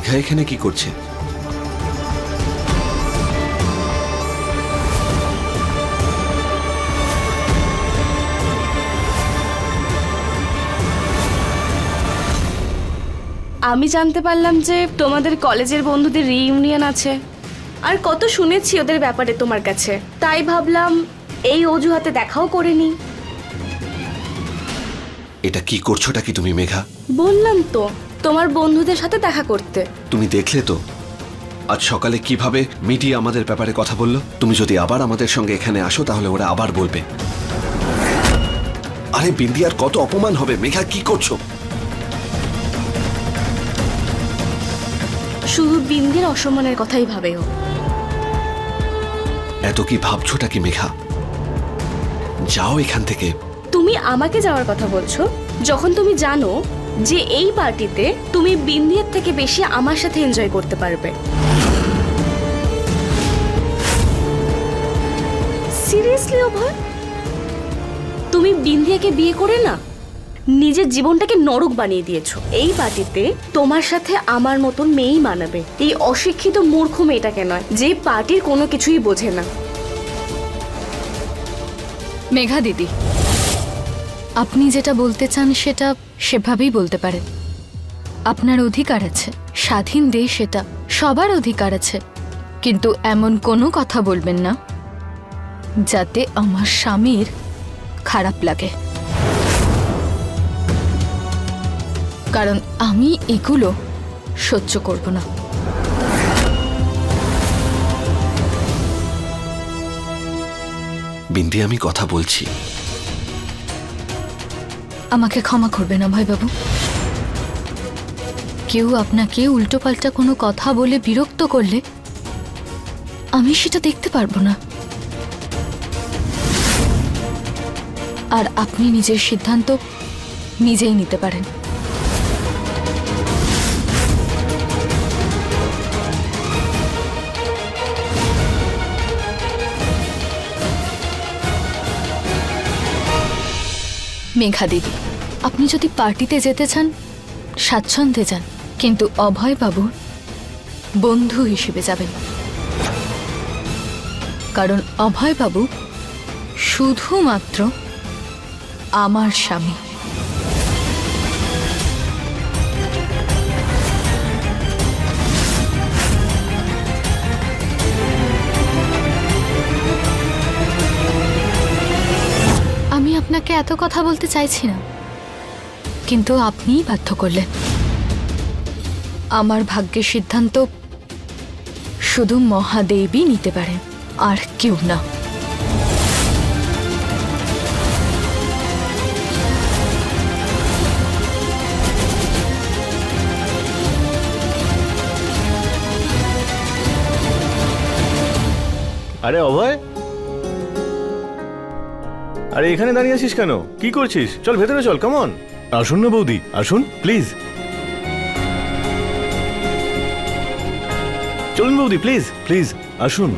মেঘা এখানে কি করছে? আমি জানতে পারলাম যে তোমাদের কলেজের বন্ধুদের রিইউনিয়ন আছে, আর কত শুনেছি ওদের ব্যাপারে তোমার কাছে, তাই ভাবলাম এই অজুহাতে দেখাও করে নি। এটা কি করছোটা কি তুমি মেঘা? বললাম তো তোমার বন্ধুদের সাথে দেখা করতে। তুমি দেখলে তো আজ সকালে কিভাবে মিডিয়া আমাদের ব্যাপারে কথা বলল। তুমি যদি আবার আমাদের সঙ্গে এখানে আসো তাহলে ওরা আবার বলবে। আরে বিন্দিয়ার কত অপমান হবে। মেঘা কি করছো? শুধু বিন্দির অসম্মানের কথাই ভাবে ও। এত কি ভাবছোটা কি মেঘা? যাও এখান থেকে। তুমি আমাকে যাওয়ার কথা বলছো যখন তুমি জানো যে এই পার্টিতে তুমি বিন্দিয়ার থেকে বেশি আমার সাথে এনজয় করতে পারবে। সিরিয়াসলি অভয়, তুমি বিন্দিয়াকে বিয়ে করে না নিজের জীবনটাকে নরক বানিয়ে দিয়েছো। এই পার্টিতে তোমার সাথে আমার মতন মেয়েই মানাবে, এই অশিক্ষিত মূর্খ মেয়েটাকে নয় যে পার্টির কোনো কিছুই বোঝে না। মেঘা দিদি, আপনি যেটা বলতে চান সেটা সেভাবেই বলতে পারেন। আপনার অধিকার আছে, স্বাধীন দেশ এটা, সবার অধিকার আছে, কিন্তু এমন কোনো কথা বলবেন না যাতে আমার স্বামীর খারাপ লাগে, কারণ আমি এগুলো সহ্য করব না। বিন্দি, আমি কথা বলছি। আমাকে ক্ষমা করবেন অভয়বাবু, কেউ আপনাকে উল্টোপাল্টা কোনো কথা বলে বিরক্ত করলে আমি সেটা দেখতে পারবো না, আর আপনি নিজের সিদ্ধান্ত নিজেই নিতে পারেন। মেঘা দিদি, আপনি যদি পার্টিতে যেতে চান স্বাচ্ছন্দ্যে যান, কিন্তু অভয় বাবুর বন্ধু হিসেবে যাবেন, কারণ অভয় বাবু শুধুমাত্র আমার স্বামী। আমি আপনাকে এত কথা বলতে চাইছি না, কিন্তু আপনিই বাধ্য করলেন। আমার ভাগ্যের সিদ্ধান্ত শুধু মহাদেবই নিতে পারেন, আর কেউ না। আরে অভয়, আরে এখানে দাঁড়িয়ে আছিস কেন? কি করছিস? চল ভেতরে চল, কাম অন। আসুন না বৌদি, আসুন প্লিজ। চলুন বৌদি, প্লিজ প্লিজ আসুন।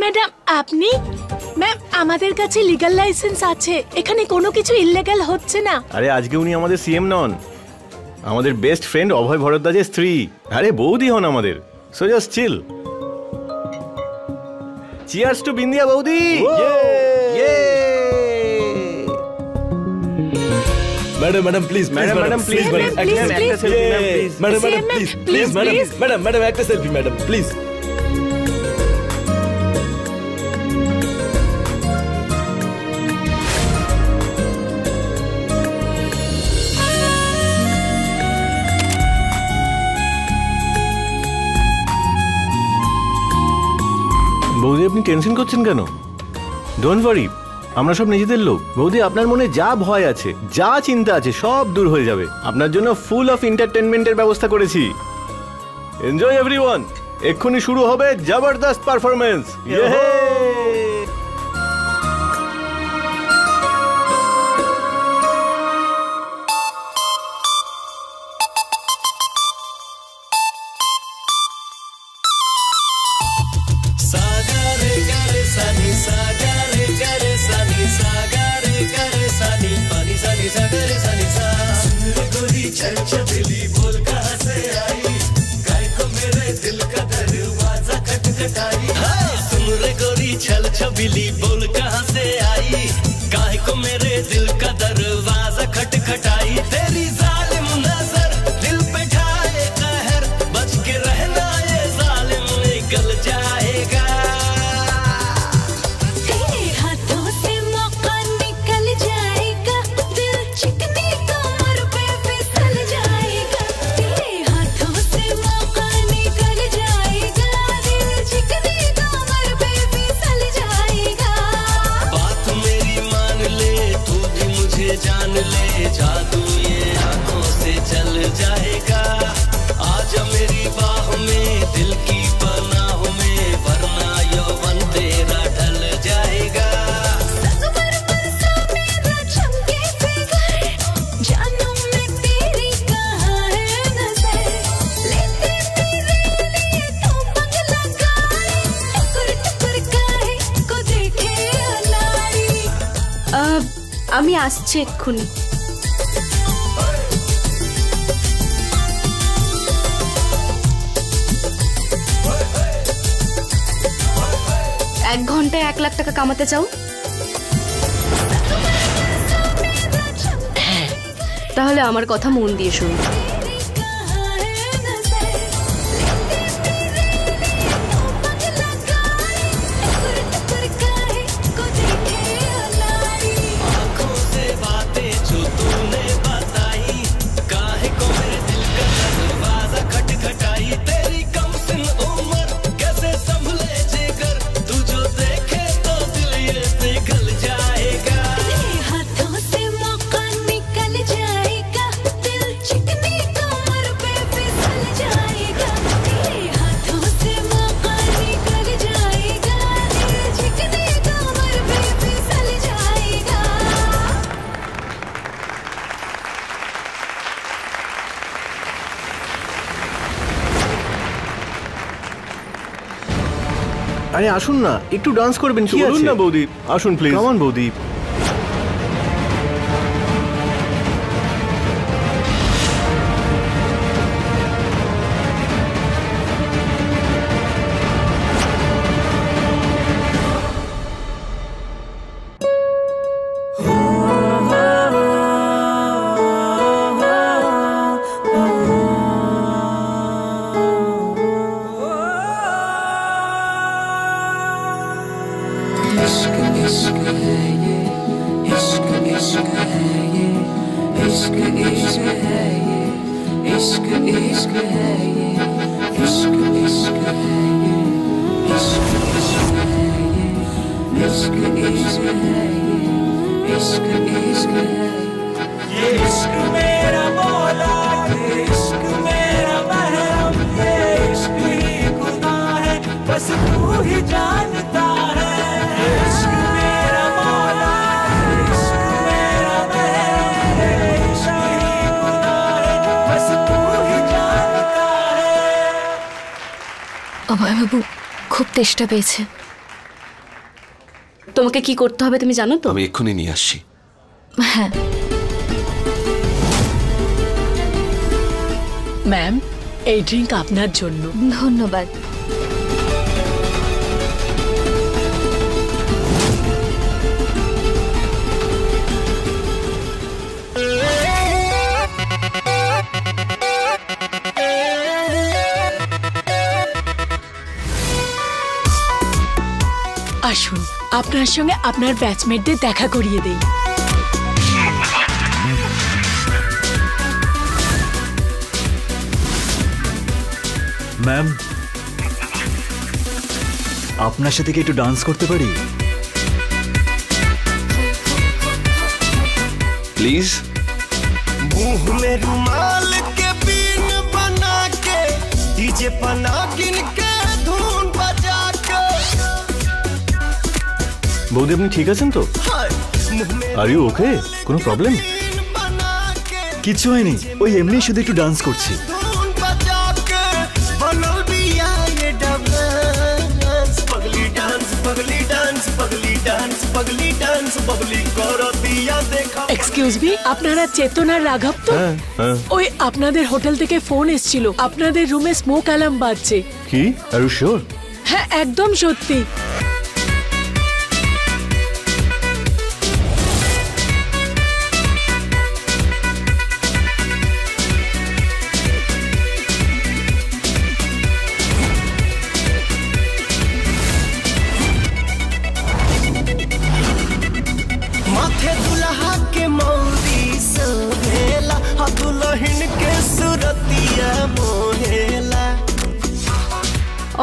ম্যাডাম, আপনি? ম্যাম, আমাদের কাছে লিগ্যাল লাইসেন্স আছে, এখানে কোনো কিছু ইল্লিগ্যাল হচ্ছে না। আরে আজকে উনি আমাদের সিএম নন, আমাদের বেস্ট ফ্রেন্ড অভয় ভরদ্বাজের স্ত্রী। আরে বৌদি হন আমাদের। So just chill. Cheers to Bindiya বৌদি। Madam madam please madam please madam please madam একটা সেলফি मैडम प्लीज বৌদি আপনি টেনশন করছেন কেন? ডোন্ট ওয়ারি, আমরা সব নিজেদের লোক। বৌদি আপনার মনে যা ভয় আছে, যা চিন্তা আছে, সব দূর হয়ে যাবে। আপনার জন্য ফুল অফ এন্টারটেনমেন্টের ব্যবস্থা করেছি। Enjoy everyone. এক্ষুনি শুরু হবে জবরদস্ত পারফরমেন্স। छल छबीली बोल कहाँ से आई, काहे को मेरे दिल का दरवाजा खटखटाई। तेरी जालिम नजर दिल पे ढाए कहर, बच के रहना ये जालिम निकल जाएगा। तेरे हाथों से मौका निकल जाएगा, दिल चिकनी कमर पे फिसल जाएगा। तेरे हाथों से मौका निकल जाएगा, दिल चिकनी कमर पे फिसल जाएगा। बात मेरी मान ले, तू भी मुझे जान ले, जादू ये आंखों से चल जाएगा। आजा मेरी बाह में, दिल की पनाहों में, वरना यौवन तेरा ढल जाएगा। सबर बरसा मेरा चमके फिगर, जानू मैं तेरी कहाँ है नजर। लेते मेरे लिए तो बंगला गाड़ी, टुकुर टुकुर काहे को देखे अनाड़ी। আমি আসছি এক্ষুনি। এক ঘন্টায় 1 লাখ টাকা কামাতে চাও? তাহলে আমার কথা মন দিয়ে শুনো। आंखों से बातें जो तूने बताई, काहे को मेरे दिल का दरवाजा खटखटाई। तेरी कम सिन उम्र कैसे संभले जिगर, तू जो देखे तो दिल ये पिघल जाएगा। तेरे हाथों से मौका निकल जाएगा, दिल चिकनी कमर पे फिसल जाएगा। तेरे हाथों से मौका निकल जाएगा, दिल चिकनी कमर पे फिसल जाएगा। আরে আসুন না, একটু ডান্স করবেন। কি চলুন আছে? না বৌদি, আসুন প্লিজ। কাম অন বৌদি। इश्क इश्क है ये, इश्क इश्क है ये, इश्क इश्क है ये, इश्क इश्क है ये, इश्क इश्क है ये, इश्क इश्क है ये, इश्क इश्क है ये, इश्क इश्क है ये इश्क मेरा मौला, ये इश्क मेरा महरम, ये इश्क ही खुदा है, बस तू ही जानता है। इश्क मेरा मौला, इश्क मेरा महरम, ये इश्क ही खुदा है, बस तू ही जानता है। অভয়বাবু খুব তেষ্টা পেয়েছে। তোমাকে কি করতে হবে তুমি জানো তো? আমি এক্ষুনি নিয়ে আসছি। হ্যাঁ ম্যাম, এই ড্রিঙ্ক আপনার জন্য। ধন্যবাদ। আসুন, আপনার সঙ্গে আপনার ব্যাচমেটদের দেখা করিয়ে দেই। ম্যাম, আপনার সাথে কি একটু ডান্স করতে পারি? প্লিজ। मुंह में रुमाल के बीन बना के डीजे पना गिन के धुन बजा के। বৌদি আপনি ঠিক আছেন তো? Are you okay? কোনো প্রবলেম? কিচ্ছু হয়নি, ওই এমনি শুধু একটু ডান্স করছি। धुन बजा के बनल बिया ये डांस, पगली डांस पगली डांस पगली डांस पगली डांस बबली करो दिया देखा। এক্সকিউজ মি, আপনারা চেতন আর রাঘব তো? ওই আপনাদের হোটেল থেকে ফোন এসেছিল, আপনাদের রুমে স্মোক অ্যালার্ম বাজছে। কি? Are you sure? হ্যাঁ, একদম সত্যি। माथे दुल्हा के मौरी सोहेला, दुल्हन के सुरतिया मोहेला।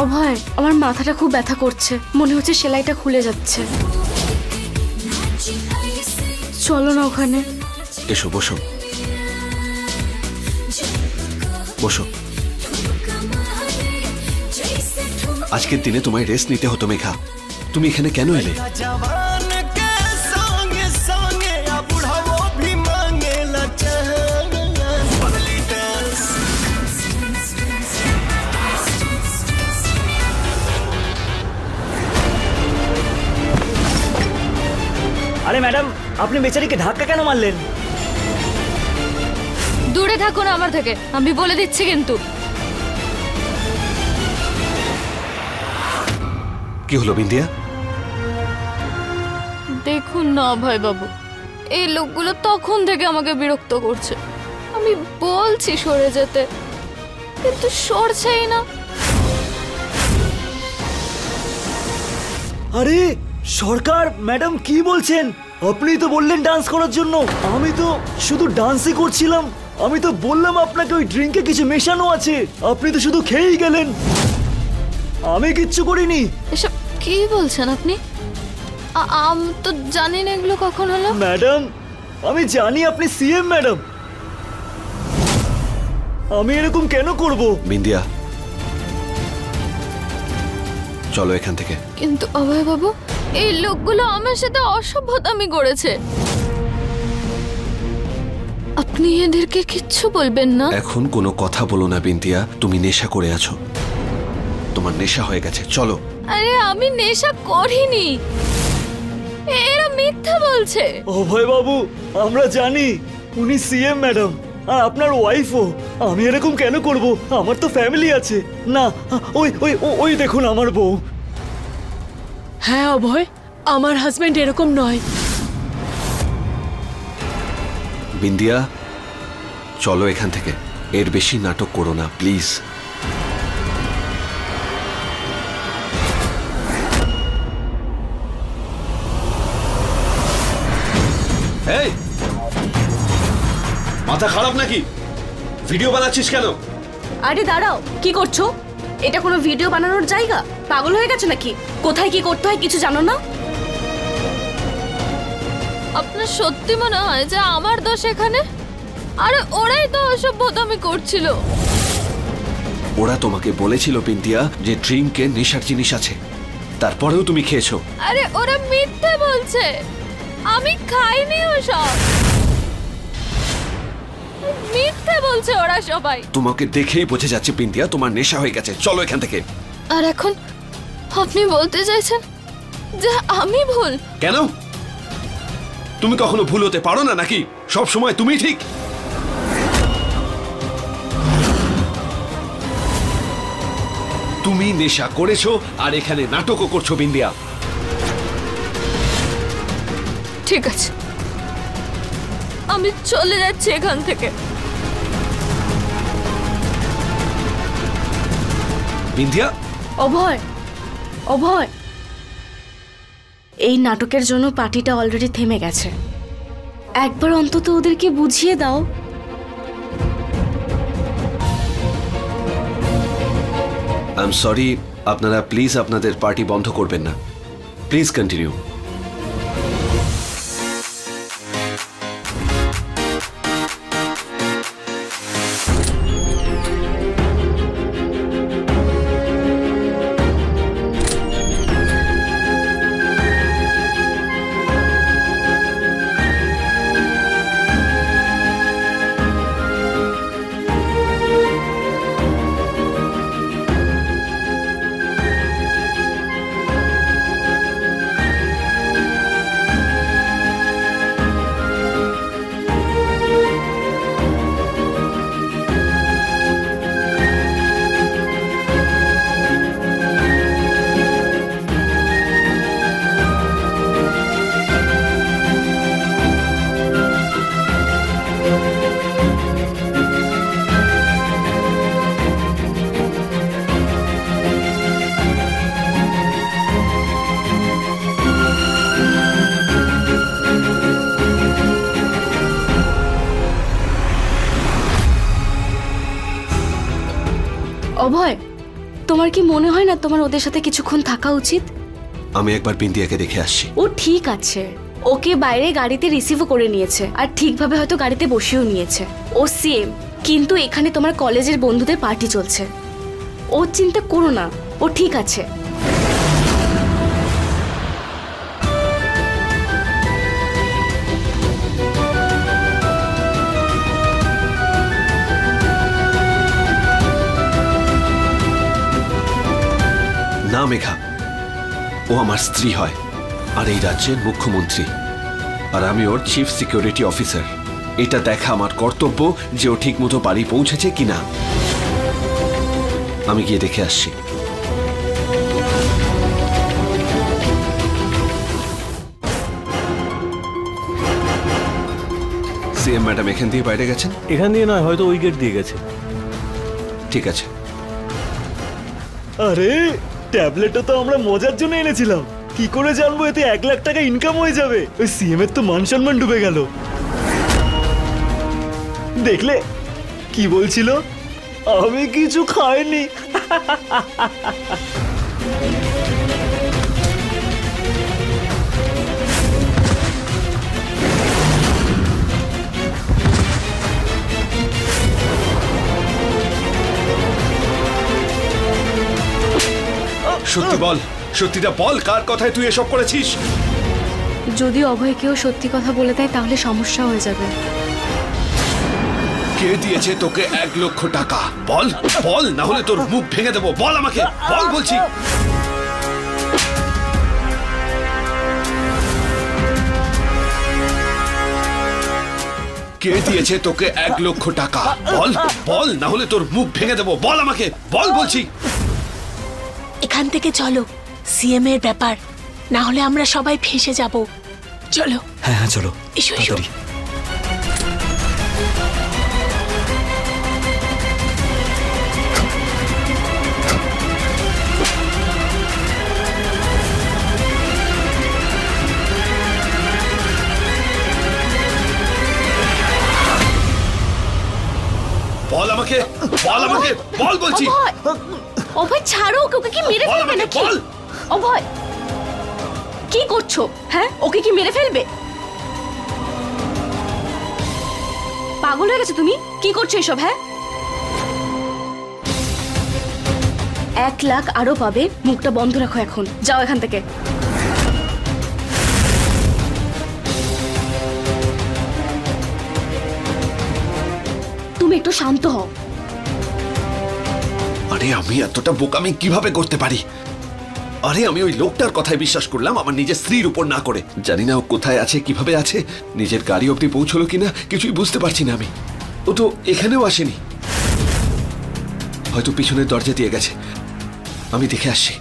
অভয়, আমার মাথাটা খুব ব্যথা করছে, মনে হচ্ছে সেলাইটা খুলে যাচ্ছে। চলো না ওখানে। এসো, বসো বসো। আজকের দিনে তোমায় রেস্ট নিতে হতো মেঘা, তুমি এখানে কেন এলে? जवान के संगे संगे बुढ़ाओ भी मांगेला चांस, पगली डांस। আরে ম্যাডাম, আপনি বেচারিকে ধাক্কা কেন মারলেন? দূরে থাকো না আমার থেকে, আমি বলে দিচ্ছি কিন্তু। কি হলো বিন্দিয়া? দেখুন না অভয় বাবু, এই লোকগুলো তখন থেকে আমাকে বিরক্ত করছে। আমি বলছি সরে যেতে, কিন্তু সরছেই না। আরে সরকার ম্যাডাম, কি বলছেন? আপনি তো বললেন ডান্স করার জন্য, আমি তো শুধু ডান্সই করছিলাম। আমি তো বললাম আপনাকে ওই ড্রিঙ্কে কিছু মেশানো আছে, আপনি তো শুধু খেয়েই গেলেন, আমি কিচ্ছু করিনি। এসব কি বলছেন আপনি? আমি তো জানি না এগুলো কখন হলো। ম্যাডাম, আমি জানি আপনি সিএম ম্যাডাম, আমি এরকম কেন করব? বিন্দিয়া, চলো এখান থেকে। কিন্তু অভয় বাবু, এই লোকগুলো আমার সাথে অসভ্যতামি করেছে, আপনি এদেরকে কিচ্ছু বলবেন না? এখন কোনো কথা বলো না বিন্দিয়া, তুমি নেশা করে আছো, তোমার নেশা হয়ে গেছে, চলো। আরে আমি নেশা করিনি, এরা মিথ্যা বলছে। অভয় বাবু, আমরা জানি উনি সিএম ম্যাডাম আর আপনার ওয়াইফও, আমি এরকম কেন করব? আমার তো ফ্যামিলি আছে না। ওই ওই ওই দেখুন আমার বউ। হ্যাঁ অভয়, আমার হাজবেন্ড এরকম নয়। বিন্দিয়া, চলো এখান থেকে, এর বেশি নাটক করো না প্লিজ। এই, মাথা খারাপ নাকি? ভিডিও বানাচ্ছিস কেন? আরে দাঁড়াও, কি করছো? এটা কোনো ভিডিও বানানোর জায়গা? পাগল হয়ে গেছে নাকি? কোথায় কি করতে হয় কিছু জানো না? আপনার সত্যি মনে হয় যে আমার দোষ এখানে? আরে ওরাই তো অসভ্যতামি করছিল। ওরা তোমাকে বলেছিল বিন্দিয়া যে ড্রিঙ্কে নেশার জিনিস আছে, তারপরেও তুমি খেয়েছো। আরে ওরা মিথ্যে বলছে, আমি খাইনি ওসব, মিথ্যে বলছে ওরা সবাই। তোমাকে দেখেই বোঝা যাচ্ছে বিন্দিয়া তোমার নেশা হয়ে গেছে, চলো এখান থেকে। আর এখন আপনি বলতে চাইছেন যে আমি ভুল? কেন? তুমি কখনো ভুল হতে পারো না নাকি? সব সময় তুমি ঠিক? তুমি নেশা করেছো আর এখানে নাটকও করছো বিন্দিয়া। ঠিক আছে, আমি চলে যাচ্ছি এখান থেকে। বিন্দিয়া, অভয়, অভয়, এই নাটকের জন্য পার্টিটা অলরেডি থেমে গেছে। একবার অন্তত ওদেরকে বুঝিয়ে দাও। আই এম সরি, আপনারা প্লিজ আপনাদের পার্টি বন্ধ করবেন না। Please continue. অভয়, তোমার কি মনে হয় না তোমার ওদের সাথে কিছুক্ষণ থাকা উচিত? আমি একবার বিন্দিয়াকে দেখে আসছি। ও ঠিক আছে, ওকে বাইরে গাড়িতে রিসিভও করে নিয়েছে আর ঠিকভাবে হয়তো গাড়িতে বসেও নিয়েছে। ও সেম, কিন্তু এখানে তোমার কলেজের বন্ধুদের পার্টি চলছে। ও চিন্তা করো না, ও ঠিক আছে। না মেঘা, ও আমার স্ত্রী হয় আর এই রাজ্যের মুখ্যমন্ত্রী, আর আমি ওর চিফ সিকিউরিটি অফিসার। এটা দেখা আমার কর্তব্য যে ও ঠিক মতো বাড়ি পৌঁছেছে কিনা। আমি গিয়ে দেখে আসছি। সিএম ম্যাডাম এখান দিয়ে বাইরে গেছেন? এখান দিয়ে নয়, হয়তো ওই গেট দিয়ে গেছে। ঠিক আছে। আরে ট্যাবলেটটা তো আমরা মজার জন্য এনেছিলাম, কি করে জানবো এতে 1 লাখ টাকা ইনকাম হয়ে যাবে। ওই সিএম এর তো মান সম্মান ডুবে গেল। দেখলে কি বলছিল, আমি কিছু খাইনি। সত্যি বল, সত্যিটা বল, কার কথায় তুই এসব করেছিস? যদি অভয়কেও সত্যি কথা বলে দেয় তাহলে সমস্যা হয়ে যাবে। কে দিয়েছে তোকে 1 লক্ষ টাকা? বল বল, না হলে তোর মুখ ভেঙে দেবো। বল আমাকে, বল বলছি। কে দিয়েছে তোকে 1 লক্ষ টাকা? বল বল, না হলে তোর মুখ ভেঙে দেবো। বল আমাকে, বল বলছি। এখান থেকে চলো, সিএম এর ব্যাপার, না হলে আমরা সবাই ফেঁসে যাব। চলো। হ্যাঁ হ্যাঁ চলো, এসো এসো। বল আমাকে, বল আমাকে, বল বলছি। অভয় ছাড়ো ওকে, ওকে কি মেরে ফেলবে নাকি? অভয় কি করছো? হ্যাঁ, ওকে কি মেরে ফেলবে? পাগল হয়ে গেছো তুমি? কি করছো এসব? হ্যাঁ, 1 লাখ আরো পাবে। মুখটা বন্ধ রাখো এখন, যাও এখান থেকে। তুমি একটু শান্ত হও। আরে আমি এতটা বোকামি কিভাবে করতে পারি? আরে আমি ওই লোকটার কথায় বিশ্বাস করলাম, আমার নিজের স্ত্রীর উপর না করে। জানি না ও কোথায় আছে, কিভাবে আছে, নিজের গাড়ি অবধি পৌঁছলো কিনা কিছুই বুঝতে পারছি না আমি। ও তো এখানেও আসেনি, হয়তো পিছনের দরজা দিয়ে গেছে। আমি দেখে আসছি।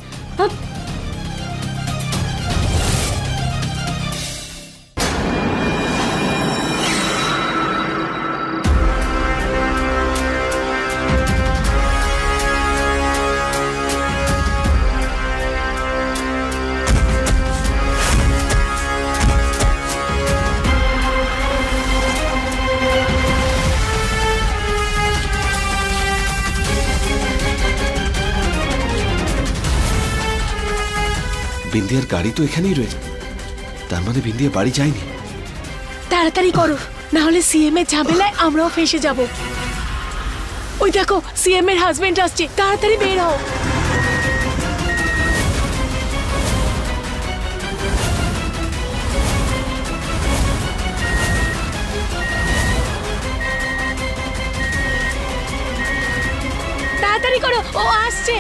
বিন্দিয়ার গাড়ি তো এখানেই রয়েছে, তার মানে বিন্দিয়া বাড়ি যায়নি। তাড়াতাড়ি করো, না হলে সিএম এর ঝামেলায় আমরাও ফেসে যাব। ওই দেখো সিএম এর হাজবেন্ড আসছে, তাড়াতাড়ি বের হও। তাড়াতাড়ি করো, ও আসছে।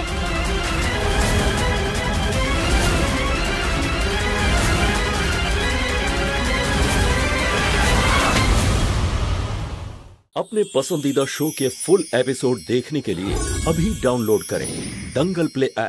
अपने पसंदीदा शो के फुल एपिसोड देखने के लिए अभी डाउनलोड करें दंगल प्ले ऐप।